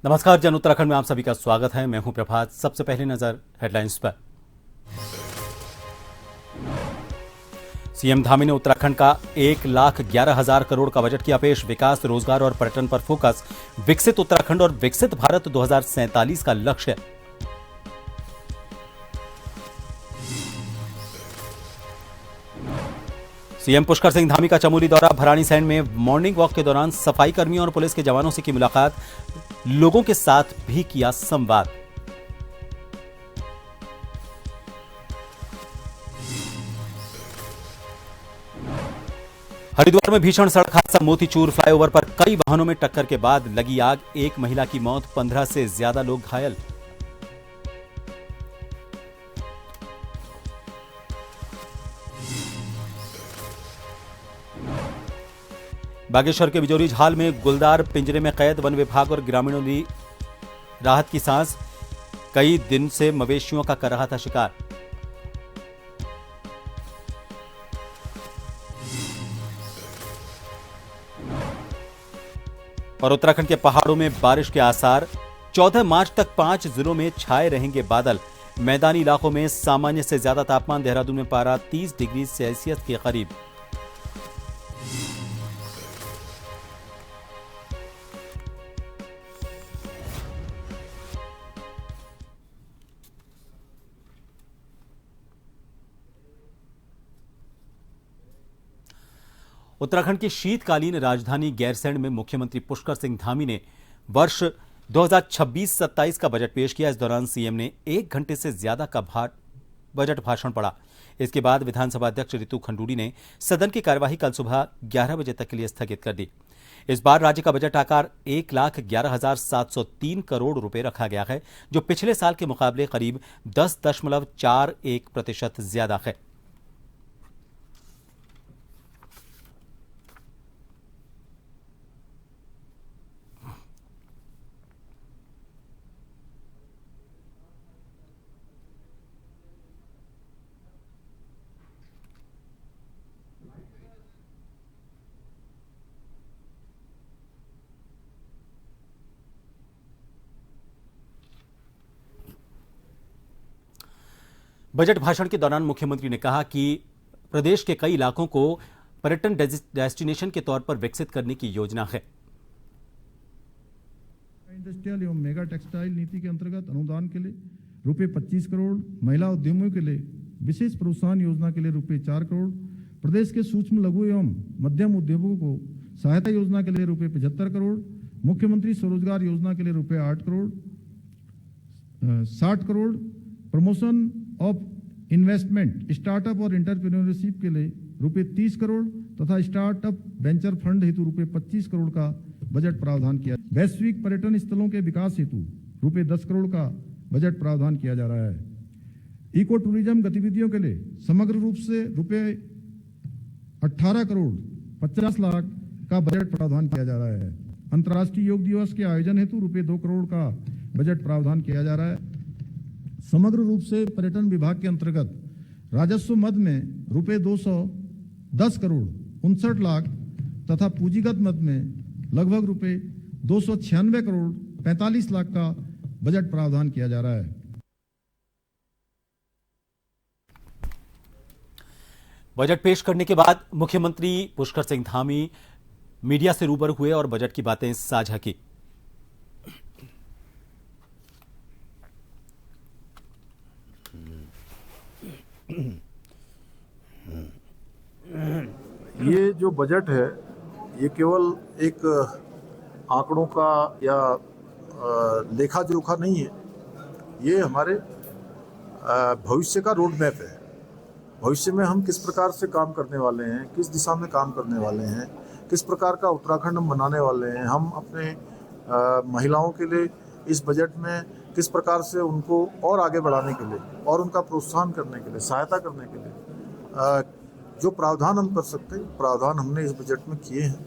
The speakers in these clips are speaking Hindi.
नमस्कार जन उत्तराखंड में आप सभी का स्वागत है। मैं हूं प्रभात। सबसे पहले नजर हेडलाइंस पर। सीएम धामी ने उत्तराखंड का 1,11,000 करोड़ का बजट किया पेश। विकास, रोजगार और पर्यटन पर फोकस। विकसित उत्तराखंड और विकसित भारत 2047 का लक्ष्य। सीएम पुष्कर सिंह धामी का चमोली दौरा। भराड़ीसैंण में मॉर्निंग वॉक के दौरान सफाई कर्मियों और पुलिस के जवानों से की मुलाकात। लोगों के साथ भी किया संवाद। हरिद्वार में भीषण सड़क हादसा। मोतीचूर फ्लाईओवर पर कई वाहनों में टक्कर के बाद लगी आग। एक महिला की मौत, 15 से ज्यादा लोग घायल। बागेश्वर के बिजोरी झाल में गुलदार पिंजरे में कैद। वन विभाग और ग्रामीणों ली राहत की सांस। कई दिन से मवेशियों का कर रहा था शिकार। और उत्तराखंड के पहाड़ों में बारिश के आसार। 14 मार्च तक 5 जिलों में छाए रहेंगे बादल। मैदानी इलाकों में सामान्य से ज्यादा तापमान। देहरादून में पारा 30 डिग्री सेल्सियस के करीब। उत्तराखंड की शीतकालीन राजधानी गैरसैंण में मुख्यमंत्री पुष्कर सिंह धामी ने वर्ष 2026-27 का बजट पेश किया। इस दौरान सीएम ने 1 घंटे से ज्यादा का बजट भाषण पढ़ा। इसके बाद विधानसभा अध्यक्ष रितु खंडूड़ी ने सदन की कार्यवाही कल सुबह 11 बजे तक के लिए स्थगित कर दी। इस बार राज्य का बजट आकार 1,11,703 करोड़ रुपए रखा गया है, जो पिछले साल के मुकाबले करीब 10.41% ज्यादा है। बजट भाषण के दौरान मुख्यमंत्री ने कहा कि प्रदेश के कई इलाकों को पर्यटन डेस्टिनेशन के तौर पर विकसित करने की योजना है। इंडस्ट्रियल एवं मेगा टेक्सटाइल नीति के अंतर्गत अनुदान के लिए रुपए 25 करोड़, महिला उद्यमियों के लिए विशेष प्रोत्साहन योजना के लिए रुपए 4 करोड़, प्रदेश के सूक्ष्म लघु एवं मध्यम उद्योगों को सहायता योजना के लिए रुपए 75 करोड़, मुख्यमंत्री स्वरोजगार योजना के लिए रुपए 8 crore, 60 crore, promotion of investment, startup और एंटरप्रेन्योरशिप के लिए रुपए 30 करोड़ तथा स्टार्टअप वेंचर फंड हेतु रुपए 25 करोड़ का बजट प्रावधान किया। वैश्विक पर्यटन स्थलों के विकास हेतु रुपए 10 करोड़ का बजट प्रावधान किया जा रहा है। इको टूरिज्म गतिविधियों के लिए समग्र रूप से रुपए 18 करोड़ 50 लाख का बजट प्रावधान किया जा रहा है। अंतर्राष्ट्रीय योग दिवस के आयोजन हेतु रुपए 2 करोड़ का बजट प्रावधान किया जा रहा है। समग्र रूप से पर्यटन विभाग के अंतर्गत राजस्व मद में रुपए 210 करोड़ 59 लाख तथा पूंजीगत मद में लगभग रुपए 296 करोड़ 45 लाख का बजट प्रावधान किया जा रहा है। बजट पेश करने के बाद मुख्यमंत्री पुष्कर सिंह धामी मीडिया से रूबरू हुए और बजट की बातें साझा की। ये जो बजट है ये केवल एक आंकड़ों का या लेखा जोखा नहीं है, ये हमारे भविष्य का रोड मैप है। भविष्य में हम किस प्रकार से काम करने वाले हैं, किस दिशा में काम करने वाले हैं, किस प्रकार का उत्तराखंड हम बनाने वाले हैं। हम अपने महिलाओं के लिए इस बजट में किस प्रकार से उनको और आगे बढ़ाने के लिए और उनका प्रोत्साहन करने के लिए, सहायता करने के लिए जो प्रावधान हम कर सकते हैं, प्रावधान हमने इस बजट में किए हैं।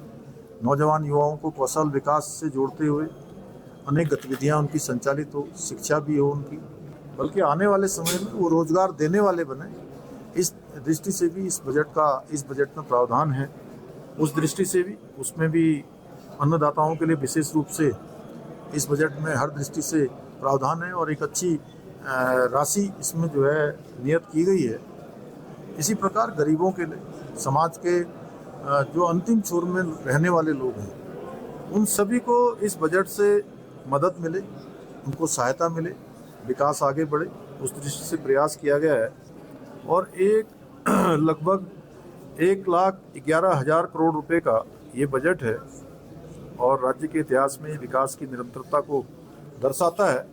नौजवान युवाओं को कौशल विकास से जोड़ते हुए अनेक गतिविधियां उनकी संचालित हो, शिक्षा भी हो उनकी, बल्कि आने वाले समय में वो रोजगार देने वाले बने। इस दृष्टि से भी इस बजट में प्रावधान है। उस दृष्टि से भी उसमें भी अन्नदाताओं के लिए विशेष रूप से इस बजट में हर दृष्टि से प्रावधान है और एक अच्छी राशि इसमें जो है नियत की गई है। इसी प्रकार गरीबों के लिए, समाज के जो अंतिम छोर में रहने वाले लोग हैं, उन सभी को इस बजट से मदद मिले, उनको सहायता मिले, विकास आगे बढ़े, उस दृष्टि से प्रयास किया गया है। और लगभग 1,11,000 करोड़ रुपए का ये बजट है और राज्य के इतिहास में विकास की निरंतरता को दर्शाता है।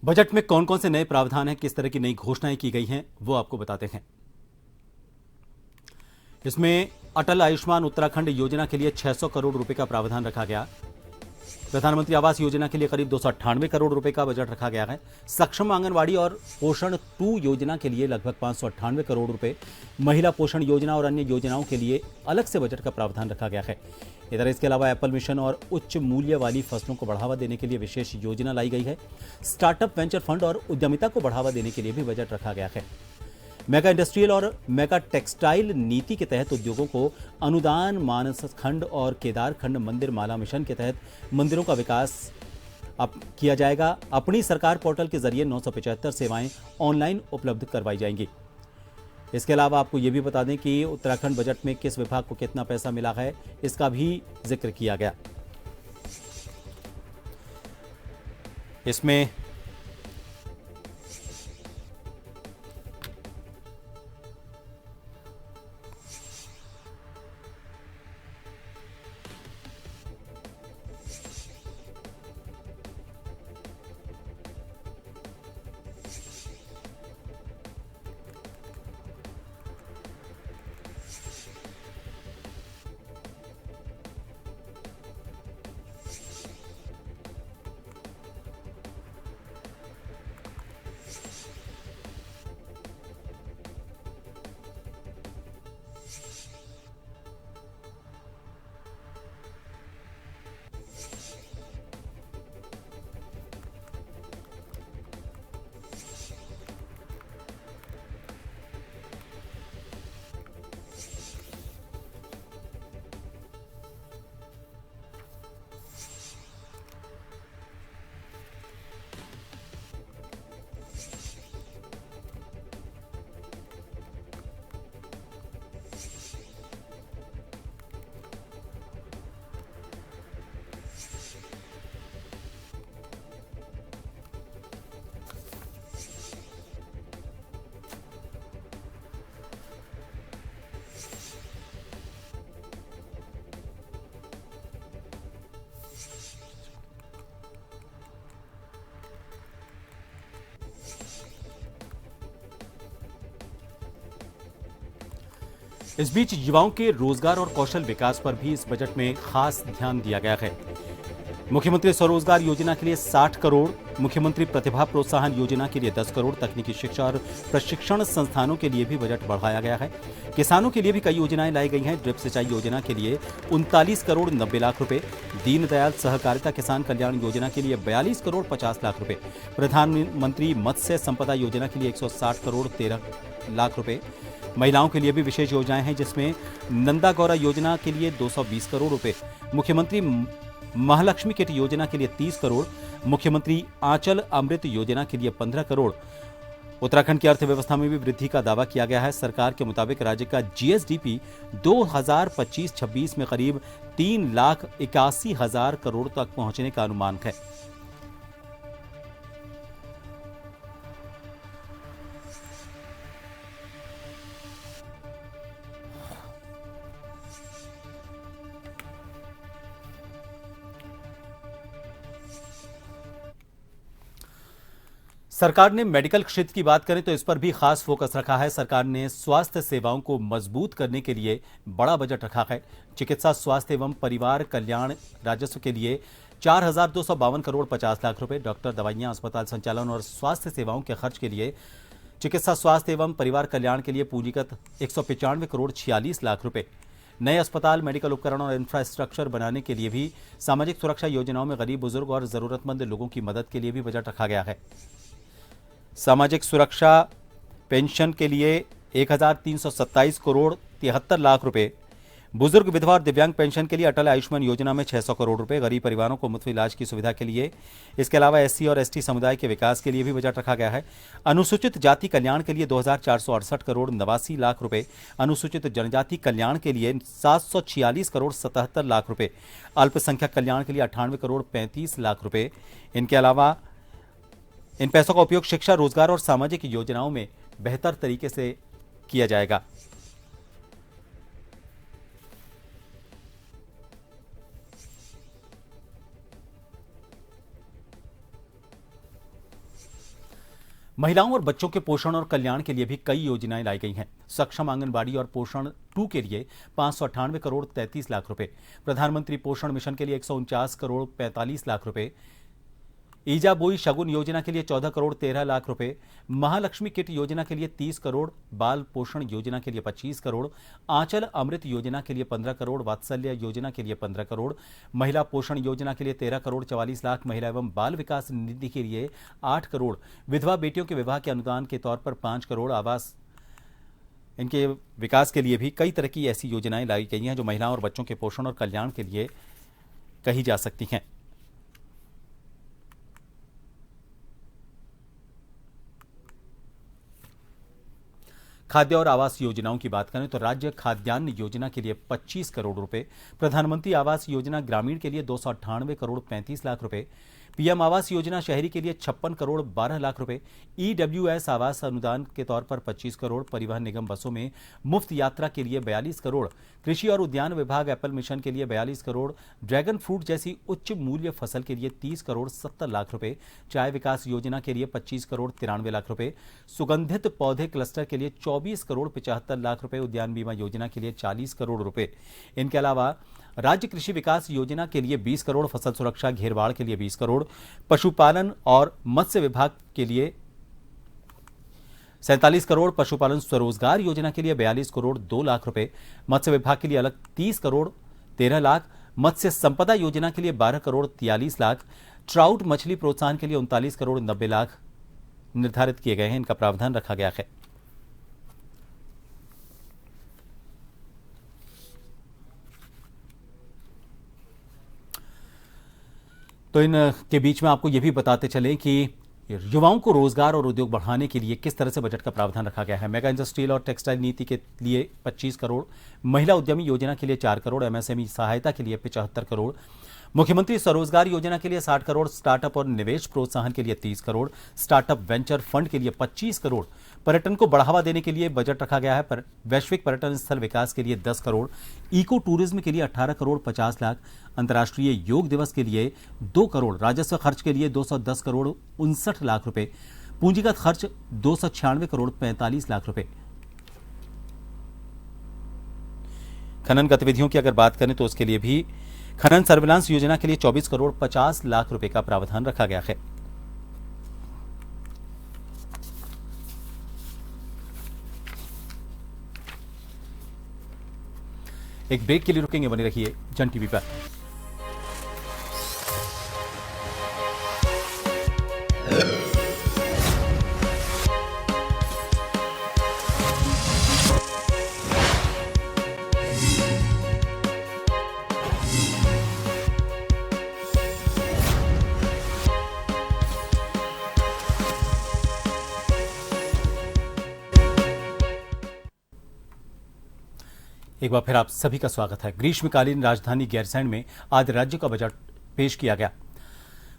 बजट में कौन कौन से नए प्रावधान हैं, किस तरह की नई घोषणाएं की गई हैं, वो आपको बताते हैं। इसमें अटल आयुष्मान उत्तराखंड योजना के लिए 600 करोड़ रुपए का प्रावधान रखा गया। प्रधानमंत्री आवास योजना के लिए करीब 298 करोड़ रुपए का बजट रखा गया है। सक्षम आंगनवाड़ी और पोषण 2 योजना के लिए लगभग 598 करोड़ रुपए, महिला पोषण योजना और अन्य योजनाओं के लिए अलग से बजट का प्रावधान रखा गया है। इधर इसके अलावा एप्पल मिशन और उच्च मूल्य वाली फसलों को बढ़ावा देने के लिए विशेष योजना लाई गई है। स्टार्टअप, वेंचर फंड और उद्यमिता को बढ़ावा देने के लिए भी बजट रखा गया है। मेगा इंडस्ट्रियल और मेगा टेक्सटाइल नीति के तहत उद्योगों को अनुदान, मानस खंड और केदार खंड मंदिर माला मिशन के तहत मंदिरों का विकास किया जाएगा। अपनी सरकार पोर्टल के जरिए 975 सेवाएं ऑनलाइन उपलब्ध करवाई जाएंगी। इसके अलावा आपको यह भी बता दें कि उत्तराखंड बजट में किस विभाग को कितना पैसा मिला है, इसका भी जिक्र किया गया। इसमें इस बीच युवाओं के रोजगार और कौशल विकास पर भी इस बजट में खास ध्यान दिया गया है। मुख्यमंत्री स्वरोजगार योजना के लिए 60 करोड़, मुख्यमंत्री प्रतिभा प्रोत्साहन योजना के लिए 10 करोड़, तकनीकी शिक्षा और प्रशिक्षण संस्थानों के लिए भी बजट बढ़ाया गया है। किसानों के लिए भी कई योजनाएं लाई गई हैं। ड्रिप सिंचाई योजना के लिए 39 करोड़ 90 लाख रुपए, दीनदयाल सहकारिता किसान कल्याण योजना के लिए 42 करोड़ 50 लाख रुपए, प्रधानमंत्री मत्स्य संपदा योजना के लिए 160 करोड़ 13 लाख रुपए। महिलाओं के लिए भी विशेष योजनाएं हैं, जिसमें नंदा गौरा योजना के लिए 220 करोड़ रुपए, मुख्यमंत्री महालक्ष्मी किट योजना के लिए 30 करोड़, मुख्यमंत्री आंचल अमृत योजना के लिए 15 करोड़। उत्तराखंड की अर्थव्यवस्था में भी वृद्धि का दावा किया गया है। सरकार के मुताबिक राज्य का जीएसडीपी 2025-26 में करीब 3,81,000 करोड़ तक पहुंचने का अनुमान है। सरकार ने मेडिकल क्षेत्र की बात करें तो इस पर भी खास फोकस रखा है। सरकार ने स्वास्थ्य सेवाओं को मजबूत करने के लिए बड़ा बजट रखा है। चिकित्सा, स्वास्थ्य एवं परिवार कल्याण राजस्व के लिए 4,252 करोड़ 50 लाख रुपए, डॉक्टर, दवाइयां, अस्पताल संचालन और स्वास्थ्य सेवाओं के खर्च के लिए चिकित्सा, स्वास्थ्य एवं परिवार कल्याण के लिए पूंजीगत 195 करोड़ 46 लाख रुपए, नए अस्पताल, मेडिकल उपकरण और इंफ्रास्ट्रक्चर बनाने के लिए भी सामाजिक सुरक्षा योजनाओं में गरीब, बुजुर्ग और जरूरतमंद लोगों की मदद के लिए भी बजट रखा गया है। सामाजिक सुरक्षा पेंशन के लिए 1327 करोड़ 73 लाख रुपए, बुजुर्ग, विधवा और दिव्यांग पेंशन के लिए अटल आयुष्मान योजना में 600 करोड़ रुपए, गरीब परिवारों को मुफ्त इलाज की सुविधा के लिए, इसके अलावा एससी और एसटी समुदाय के विकास के लिए भी बजट रखा गया है। अनुसूचित जाति कल्याण के लिए 2468 करोड़ 89 लाख रुपए, अनुसूचित जनजाति कल्याण के लिए 746 करोड़ 77 लाख रुपए, अल्पसंख्यक कल्याण के लिए 98 करोड़ 35 लाख रुपए। इनके अलावा इन पैसों का उपयोग शिक्षा, रोजगार और सामाजिक योजनाओं में बेहतर तरीके से किया जाएगा। महिलाओं और बच्चों के पोषण और कल्याण के लिए भी कई योजनाएं लाई गई हैं। सक्षम आंगनबाड़ी और पोषण 2 के लिए 598 करोड़ 33 लाख रुपए, प्रधानमंत्री पोषण मिशन के लिए 149 करोड़ 45 लाख रुपए, ईजा बोई शगुन योजना के लिए 14 करोड़ 13 लाख रुपए, महालक्ष्मी किट योजना के लिए 30 करोड़, बाल पोषण योजना के लिए 25 करोड़, आंचल अमृत योजना के लिए 15 करोड़, वात्सल्य योजना के लिए 15 करोड़, महिला पोषण योजना के लिए 13 करोड़ 44 लाख, महिला एवं बाल विकास निधि के लिए 8 करोड़, विधवा बेटियों के विवाह के अनुदान के तौर पर 5 करोड़, आवास इनके विकास के लिए भी कई तरह की ऐसी योजनाएं लाई गई हैं जो महिलाओं और बच्चों के पोषण और कल्याण के लिए कही जा सकती हैं। खाद्य और आवास योजनाओं की बात करें तो राज्य खाद्यान्न योजना के लिए 25 करोड़ रुपए, प्रधानमंत्री आवास योजना ग्रामीण के लिए 298 करोड़ 35 लाख रुपए, पीएम आवास योजना शहरी के लिए 56 करोड़ 12 लाख रुपए, ईडब्ल्यूएस आवास अनुदान के तौर पर 25 करोड़, परिवहन निगम बसों में मुफ्त यात्रा के लिए 42 करोड़, कृषि और उद्यान विभाग एप्पल मिशन के लिए 42 करोड़, ड्रैगन फ्रूट जैसी उच्च मूल्य फसल के लिए 30 करोड़ 70 लाख रुपए, चाय विकास योजना के लिए 25 करोड़ 93 लाख रुपए, सुगंधित पौधे क्लस्टर के लिए 24 करोड़ 75 लाख रुपए, उद्यान बीमा योजना के लिए 40 करोड़ रुपए। इनके अलावा राज्य कृषि विकास योजना के लिए 20 करोड़, फसल सुरक्षा घेरबाड़ के लिए 20 करोड़, पशुपालन और मत्स्य विभाग के लिए 47 करोड़, पशुपालन स्वरोजगार योजना के लिए 42 करोड़ 2 लाख रुपए, मत्स्य विभाग के लिए अलग 30 करोड़ 13 लाख, मत्स्य संपदा योजना के लिए 12 करोड़ 43 लाख, ट्राउट मछली प्रोत्साहन के लिए 39 करोड़ 90 लाख निर्धारित किए गए हैं। इनका प्रावधान रखा गया है। तो इन के बीच में आपको यह भी बताते चलें कि युवाओं को रोजगार और उद्योग बढ़ाने के लिए किस तरह से बजट का प्रावधान रखा गया है। मेगा इंडस्ट्रियल और टेक्सटाइल नीति के लिए 25 करोड़, महिला उद्यमी योजना के लिए 4 करोड़, एमएसएमई सहायता के लिए 75 करोड़, मुख्यमंत्री स्वरोजगार योजना के लिए 60 करोड़, स्टार्टअप और निवेश प्रोत्साहन के लिए 30 करोड़, स्टार्टअप वेंचर फंड के लिए 25 करोड़, पर्यटन को बढ़ावा देने के लिए बजट रखा गया है। वैश्विक पर्यटन स्थल विकास के लिए 10 करोड़, इको टूरिज्म के लिए 18 करोड़ 50 लाख, अंतर्राष्ट्रीय योग दिवस के लिए 2 करोड़, राजस्व खर्च के लिए 210 करोड़ 59 लाख रुपए, पूंजीगत खर्च 296 करोड़ 45 लाख रुपए। खनन गतिविधियों की अगर बात करें तो उसके लिए भी खनन सर्विलांस योजना के लिए 24 करोड़ 50 लाख रुपए का प्रावधान रखा गया है। एक ब्रेक के लिए रुकेंगे, बने रहिए जन टीवी पर। एक बार फिर आप सभी का स्वागत है। ग्रीष्मकालीन राजधानी गैरसैंण में आज राज्य का बजट पेश किया गया।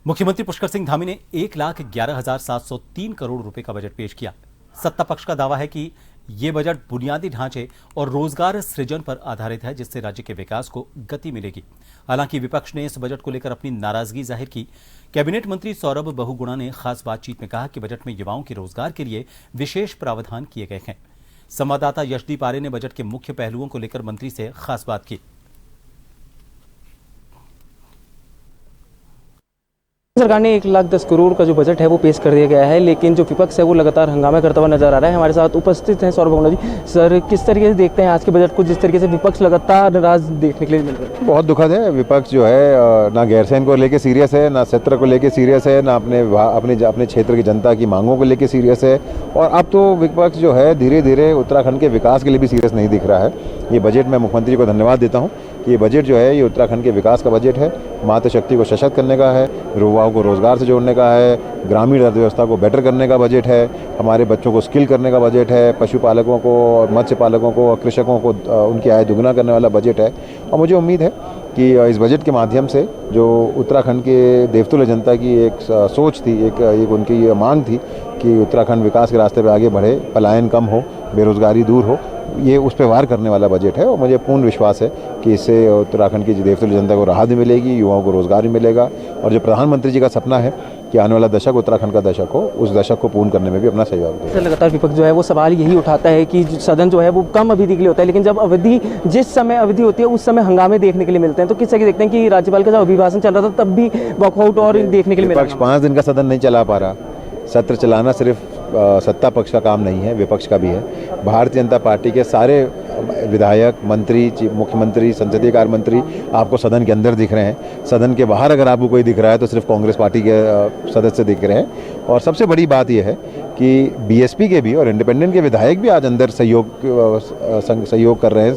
मुख्यमंत्री पुष्कर सिंह धामी ने 1,11,703 करोड़ रुपए का बजट पेश किया। सत्ता पक्ष का दावा है कि यह बजट बुनियादी ढांचे और रोजगार सृजन पर आधारित है, जिससे राज्य के विकास को गति मिलेगी। हालांकि विपक्ष ने इस बजट को लेकर अपनी नाराजगी जाहिर की। कैबिनेट मंत्री सौरभ बहुगुणा ने खास बातचीत में कहा कि बजट में युवाओं के रोजगार के लिए विशेष प्रावधान किए गए हैं। संवाददाता यशदीप आर्य ने बजट के मुख्य पहलुओं को लेकर मंत्री से खास बात की। सरकार ने 1,10,00,000 करोड़ का जो बजट है वो पेश कर दिया गया है, लेकिन जो विपक्ष है वो लगातार हंगामा करता हुआ नजर आ रहा है। हमारे साथ उपस्थित हैं सौरभ भगोना जी। सर, किस तरीके से देखते हैं आज के बजट को, जिस तरीके से विपक्ष लगातार नाराज देखने के लिए मिल रहा है? बहुत दुखद है। विपक्ष जो है ना गैरसैंण को लेके सीरियस है, ना सत्र को लेके सीरियस है, ना अपने क्षेत्र की जनता की मांगों को लेके सीरियस है। और अब तो विपक्ष जो है धीरे धीरे उत्तराखंड के विकास के लिए भी सीरियस नहीं दिख रहा है। ये बजट, मैं मुख्यमंत्री को धन्यवाद देता हूँ कि ये बजट जो है ये उत्तराखंड के विकास का बजट है, मातृशक्ति को सशक्त करने का है, युवाओं को रोजगार से जोड़ने का है, ग्रामीण अर्थव्यवस्था को बेटर करने का बजट है, हमारे बच्चों को स्किल करने का बजट है, पशुपालकों को और मत्स्य पालकों को और कृषकों को उनकी आय दुगना करने वाला बजट है। और मुझे उम्मीद है कि इस बजट के माध्यम से जो उत्तराखंड के देवतुल्य जनता की एक सोच थी, एक उनकी मांग थी कि उत्तराखंड विकास के रास्ते पर आगे बढ़े, पलायन कम हो, बेरोजगारी दूर हो, ये उस पर वार करने वाला बजट है। और मुझे पूर्ण विश्वास है कि इससे उत्तराखंड की देवतुल्य जनता को राहत भी मिलेगी, युवाओं को रोजगार भी मिलेगा। और जो प्रधानमंत्री जी का सपना है कि आने वाला दशक उत्तराखंड का दशक हो, उस दशक को पूर्ण करने में भी अपना सहयोग देगा। लगातार विपक्ष जो है वो सवाल यही उठाता है कि सदन जो है वो कम अवधि के लिए होता है, लेकिन जब जिस समय अवधि होती है उस समय हंगामे देखने के लिए मिलते हैं। तो किस तरह देखते हैं कि राज्यपाल का जब अभिभाषण चल रहा था तब भी वॉकआउट और देखने के लिए मिला? विपक्ष 5 दिन का सदन नहीं चला पा रहा। सत्र चलाना सिर्फ सत्ता पक्ष का काम नहीं है, विपक्ष का भी है। भारतीय जनता पार्टी के सारे विधायक, मंत्री, मुख्यमंत्री, संसदीय कार्य मंत्री आपको सदन के अंदर दिख रहे हैं। सदन के बाहर अगर आपको कोई दिख रहा है तो सिर्फ कांग्रेस पार्टी के सदस्य दिख रहे हैं। और सबसे बड़ी बात यह है कि बीएसपी के भी और इंडिपेंडेंट के विधायक भी आज अंदर सहयोग कर रहे हैं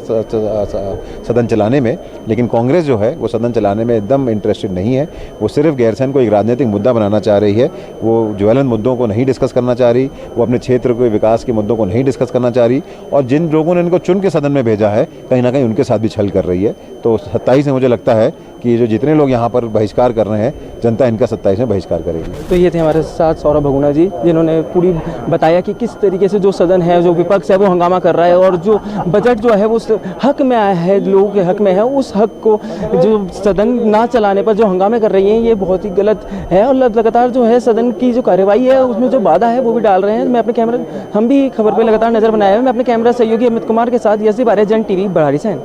सदन चलाने में। लेकिन कांग्रेस जो है वो सदन चलाने में एकदम इंटरेस्टेड नहीं है। वो सिर्फ गैरसैंण को एक राजनीतिक मुद्दा बनाना चाह रही है। वो ज्वलंत मुद्दों को नहीं डिस्कस करना चाह रही, वो अपने क्षेत्र के विकास के मुद्दों को नहीं डिस्कस करना चाह रही। और जिन लोगों ने इनको चुन के सदन में भेजा है, कहीं ना कहीं उनके साथ भी छल कर रही है। तो 27 में मुझे लगता है कि जो जितने लोग यहाँ पर बहिष्कार कर रहे हैं, जनता इनका 27 में बहिष्कार करेगी। तो ये थे हमारे साथ सौरभ भगोना जी, जिन्होंने पूरी बताया कि किस तरीके से जो सदन है, जो विपक्ष है वो हंगामा कर रहा है और जो बजट जो है वो हक में आया है, लोगों के हक में है, उस हक को जो सदन ना चलाने पर जो हंगामे कर रही हैं ये बहुत ही गलत है। और लगातार जो है सदन की जो कार्यवाही है उसमें जो बाधा है वो भी डाल रहे हैं। मैं अपने कैमरा, हम भी खबर पर लगातार नजर बनाए हुए, मैं अपने कैमरा सहयोगी अमित कुमार के साथ यसी बारे जन टीवी बड़ारी से।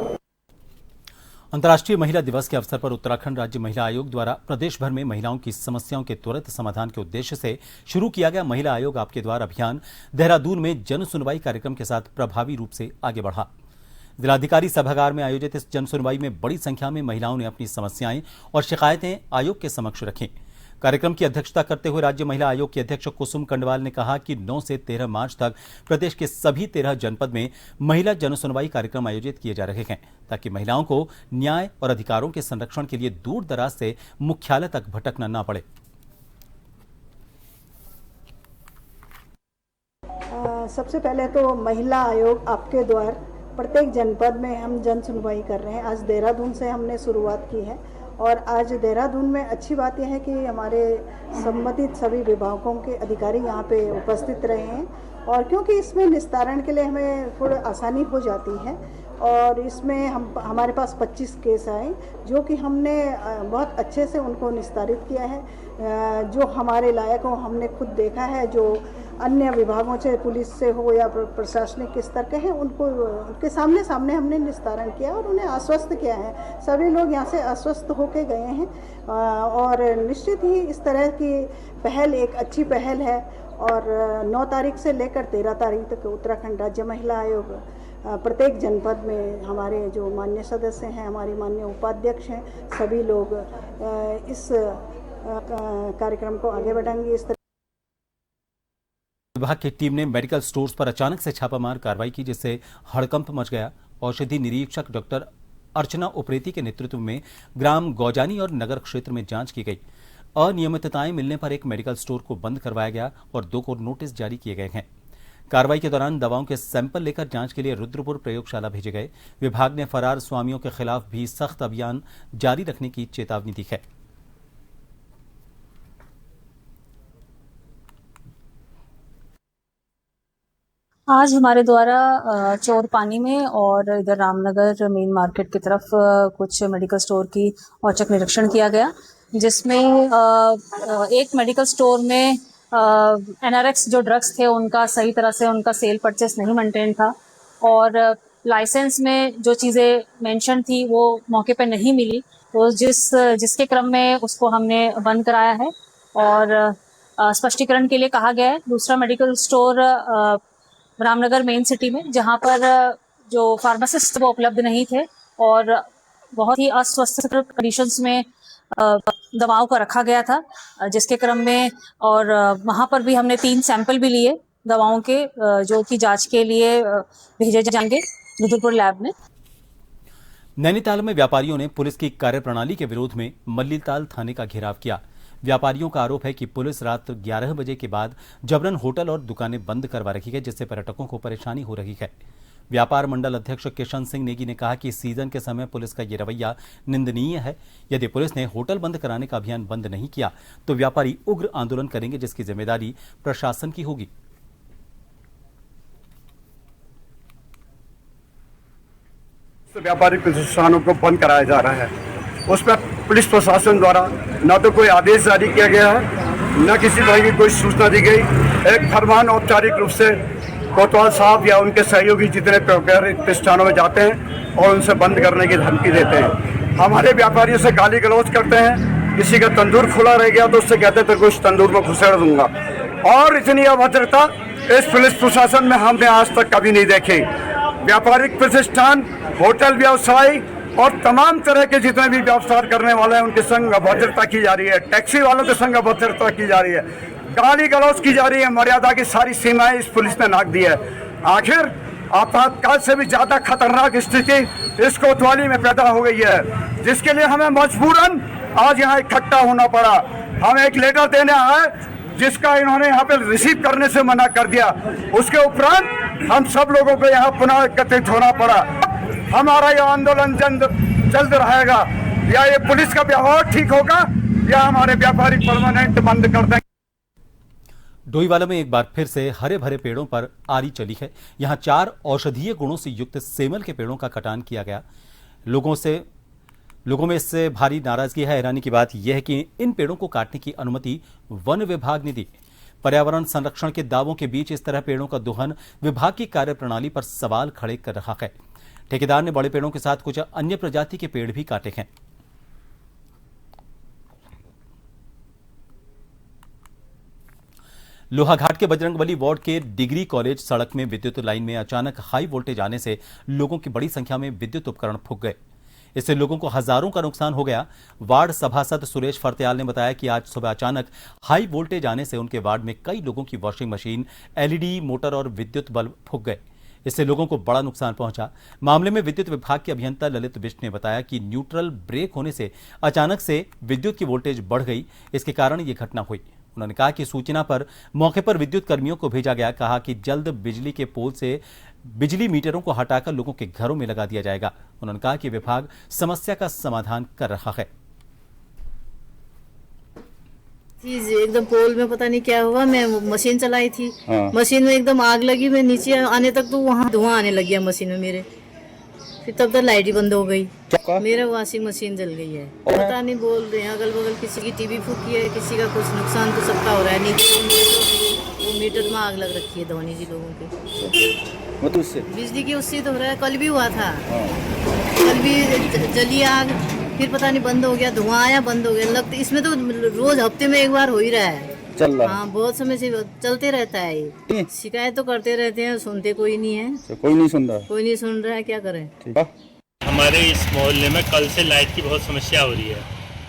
अंतर्राष्ट्रीय महिला दिवस के अवसर पर उत्तराखंड राज्य महिला आयोग द्वारा प्रदेश भर में महिलाओं की समस्याओं के त्वरित समाधान के उद्देश्य से शुरू किया गया महिला आयोग आपके द्वार अभियान देहरादून में जन सुनवाई कार्यक्रम के साथ प्रभावी रूप से आगे बढ़ा। जिलाधिकारी सभागार में आयोजित इस जन सुनवाई में बड़ी संख्या में महिलाओं ने अपनी समस्याएं और शिकायतें आयोग के समक्ष रखीं। कार्यक्रम की अध्यक्षता करते हुए राज्य महिला आयोग की अध्यक्ष कुसुम कंडवाल ने कहा कि 9 से 13 मार्च तक प्रदेश के सभी 13 जनपद में महिला जनसुनवाई कार्यक्रम आयोजित किए जा रहे हैं, ताकि महिलाओं को न्याय और अधिकारों के संरक्षण के लिए दूर दराज से मुख्यालय तक भटकना न पड़े। सबसे पहले तो महिला आयोग आपके द्वार प्रत्येक जनपद में हम जन सुनवाई कर रहे हैं। आज देहरादून से हमने शुरुआत की है और आज देहरादून में अच्छी बात यह है कि हमारे संबंधित सभी विभागों के अधिकारी यहाँ पे उपस्थित रहे हैं और क्योंकि इसमें निस्तारण के लिए हमें थोड़ी आसानी हो जाती है और इसमें हमारे पास 25 केस आए जो कि हमने बहुत अच्छे से उनको निस्तारित किया है। जो हमारे लायक हो हमने खुद देखा है, जो अन्य विभागों से, पुलिस से हो या प्रशासनिक स्तर के हैं, उनके सामने हमने निस्तारण किया और उन्हें आश्वस्त किया है। सभी लोग यहाँ से आश्वस्त होके गए हैं और निश्चित ही इस तरह की पहल एक अच्छी पहल है। और 9 तारीख से लेकर 13 तारीख तक उत्तराखंड राज्य महिला आयोग प्रत्येक जनपद में हमारे जो माननीय सदस्य हैं, हमारी माननीय उपाध्यक्ष हैं, सभी लोग इस कार्यक्रम को आगे बढ़ाएंगे। इस विभाग की टीम ने मेडिकल स्टोर्स पर अचानक से छापामार कार्रवाई की, जिससे हड़कंप मच गया। औषधि निरीक्षक डॉक्टर अर्चना उप्रेती के नेतृत्व में ग्राम गौजानी और नगर क्षेत्र में जांच की गई। अनियमितताएं मिलने पर एक मेडिकल स्टोर को बंद करवाया गया और 2 को नोटिस जारी किए गए हैं। कार्रवाई के दौरान दवाओं के सैंपल लेकर जांच के लिए रुद्रपुर प्रयोगशाला भेजे गए। विभाग ने फरार स्वामियों के खिलाफ भी सख्त अभियान जारी रखने की चेतावनी दी है। आज हमारे द्वारा चोरपानी में और इधर रामनगर मेन मार्केट की तरफ कुछ मेडिकल स्टोर की औचक निरीक्षण किया गया, जिसमें एक मेडिकल स्टोर में एनआरएक्स जो ड्रग्स थे उनका सही तरह से उनका सेल परचेस नहीं मेंटेन था और लाइसेंस में जो चीज़ें मेंशन थी वो मौके पे नहीं मिली, तो जिसके क्रम में उसको हमने बंद कराया है। और स्पष्टीकरण के लिए कहा गया है। दूसरा medical store Ramnagar main city में, जहां पर जो फार्मासिस्ट वो उपलब्ध नहीं थे और बहुत ही अस्वस्थ कंडीशंस में दवाओं का रखा गया था, जिसके क्रम में और वहां पर भी हमने 3 सैंपल भी लिए दवाओं के, जो कि जांच के लिए भेजे जाएंगे रुद्रपुर लैब में। नैनीताल में व्यापारियों ने पुलिस की कार्यप्रणाली के विरोध में मल्लीताल थाने का घेराव किया। व्यापारियों का आरोप है कि पुलिस रात 11 बजे के बाद जबरन होटल और दुकानें बंद करवा रखी है, जिससे पर्यटकों को परेशानी हो रही है। व्यापार मंडल अध्यक्ष किशन सिंह नेगी ने कहा कि सीजन के समय पुलिस का ये रवैया निंदनीय है। यदि पुलिस ने होटल बंद कराने का अभियान बंद नहीं किया तो व्यापारी उग्र आंदोलन करेंगे, जिसकी जिम्मेदारी प्रशासन की होगी। व्यापारिक प्रतिष्ठानों को बंद कराया जा रहा है, उसमें पुलिस प्रशासन द्वारा न तो कोई आदेश जारी किया गया है, न किसी तरह की कोई सूचना दी गई। एक फरमान औपचारिक रूप से कोतवाल साहब या उनके सहयोगी जितने व्यापारिक प्रतिष्ठानों में जाते हैं और उनसे बंद करने की धमकी देते हैं। हमारे व्यापारियों से गाली गलौज करते हैं, किसी का तंदूर खुला रह गया तो उससे कहते हैं तो कुछ तंदूर में घुसेड़ दूंगा। और इतनी अभद्रता इस पुलिस प्रशासन में हमने आज तक कभी नहीं देखी। व्यापारिक प्रतिष्ठान, होटल व्यवसायी और तमाम तरह के जितने भी व्यवसाय करने वाले हैं उनके संग अभद्रता की जा रही है, टैक्सी वालों के संग अभद्रता की जा रही है, गाली गलौज की जा रही है। मर्यादा की सारी सीमाएं इस पुलिस ने नाक दी है। आखिर आपातकाल से भी ज्यादा खतरनाक स्थिति इस कोतवाली में पैदा हो गई है, जिसके लिए हमें मजबूरन आज यहाँ इकट्ठा होना पड़ा। हम एक लेटर देने आए जिसका इन्होंने यहाँ पे रिसीव करने से मना कर दिया। उसके उपरांत हम सब लोगों को यहाँ पुनः एकत्रित होना पड़ा। हमारा यह आंदोलन जल्द रहेगा, या ये पुलिस का व्यवहार ठीक होगा या हमारे व्यापारी परमानेंट बंद कर देंगे। डोईवाला में एक बार फिर से हरे भरे पेड़ों पर आरी चली है। यहां 4 औषधीय गुणों से युक्त सेमल के पेड़ों का कटान किया गया। लोगों में इससे भारी नाराजगी है। हैरानी की बात यह है कि इन पेड़ों को काटने की अनुमति वन विभाग ने दी। पर्यावरण संरक्षण के दावों के बीच इस तरह पेड़ों का दोहन विभाग की कार्यप्रणाली पर सवाल खड़े कर रहा है। ठेकेदार ने बड़े पेड़ों के साथ कुछ अन्य प्रजाति के पेड़ भी काटे हैं। लोहाघाट के बजरंगबली वार्ड के डिग्री कॉलेज सड़क में विद्युत लाइन में अचानक हाई वोल्टेज आने से लोगों की बड़ी संख्या में विद्युत उपकरण फूंक गए। इससे लोगों को हजारों का नुकसान हो गया। वार्ड सभासद सुरेश फरत्याल ने बताया कि आज सुबह अचानक हाई वोल्टेज आने से उनके वार्ड में कई लोगों की वॉशिंग मशीन, एलईडी, मोटर और विद्युत बल्ब फूंक गए। इससे लोगों को बड़ा नुकसान पहुंचा। मामले में विद्युत विभाग के अभियंता ललित बिष्ट ने बताया कि न्यूट्रल ब्रेक होने से अचानक से विद्युत की वोल्टेज बढ़ गई, इसके कारण यह घटना हुई। उन्होंने कहा कि सूचना पर मौके पर विद्युत कर्मियों को भेजा गया। कहा कि जल्द बिजली के पोल से बिजली मीटरों को हटाकर लोगों के घरों में लगा दिया जाएगा। उन्होंने कहा कि विभाग समस्या का समाधान कर रहा है। एकदम पोल में पता नहीं क्या हुआ, मैं मशीन चलाई थी। मशीन में एकदम आग लगी। मैं नीचे आने तक तो वहाँ धुआं आने लग गया मशीन में मेरे। फिर तब तक लाइट ही बंद हो गई। मेरा वॉशिंग मशीन जल गई है। पता नहीं, बोल रहे हैं अगल बगल किसी की टीवी फूकी है, किसी का कुछ नुकसान तो सबका हो रहा है। नीचे तो मीटर में आग लग रखी है धोनी जी लोगों के। मतलब उससे बिजली की उससे तो हो रहा है। कल भी हुआ था, कल भी जली आग, फिर पता नहीं बंद हो गया, धुआं आया, बंद हो गया। लगता इसमें तो रोज हफ्ते में एक बार हो ही रहा है। चल रहा है। हाँ, बहुत समय से चलते रहता है ये। शिकायत तो करते रहते हैं, सुनते कोई नहीं है। कोई नहीं सुन रहा, कोई नहीं सुन रहा है, क्या करें। हमारे इस मोहल्ले में कल से लाइट की बहुत समस्या हो रही है।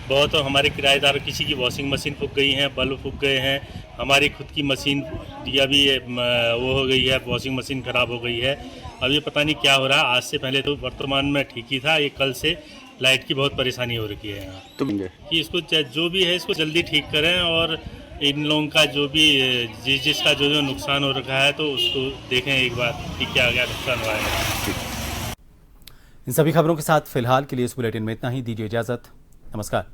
बहुत हमारे किराएदार, किसी की वॉशिंग मशीन फूक गई है, बल्ब फूक गए हैं, हमारी खुद की मशीन या भी वो हो गई है, वॉशिंग मशीन खराब हो गई है। अब ये पता नहीं क्या हो रहा है। आज से पहले तो वर्तमान में ठीक ही था, ये कल से लाइट की बहुत परेशानी हो रही है यहाँ। कि इसको जो भी है इसको जल्दी ठीक करें और इन लोगों का जो भी जिसका जो नुकसान हो रखा है तो उसको देखें एक बार कि क्या क्या नुकसान हुआ है। इन सभी खबरों के साथ फिलहाल के लिए इस बुलेटिन में इतना ही। दीजिए इजाजत। नमस्कार।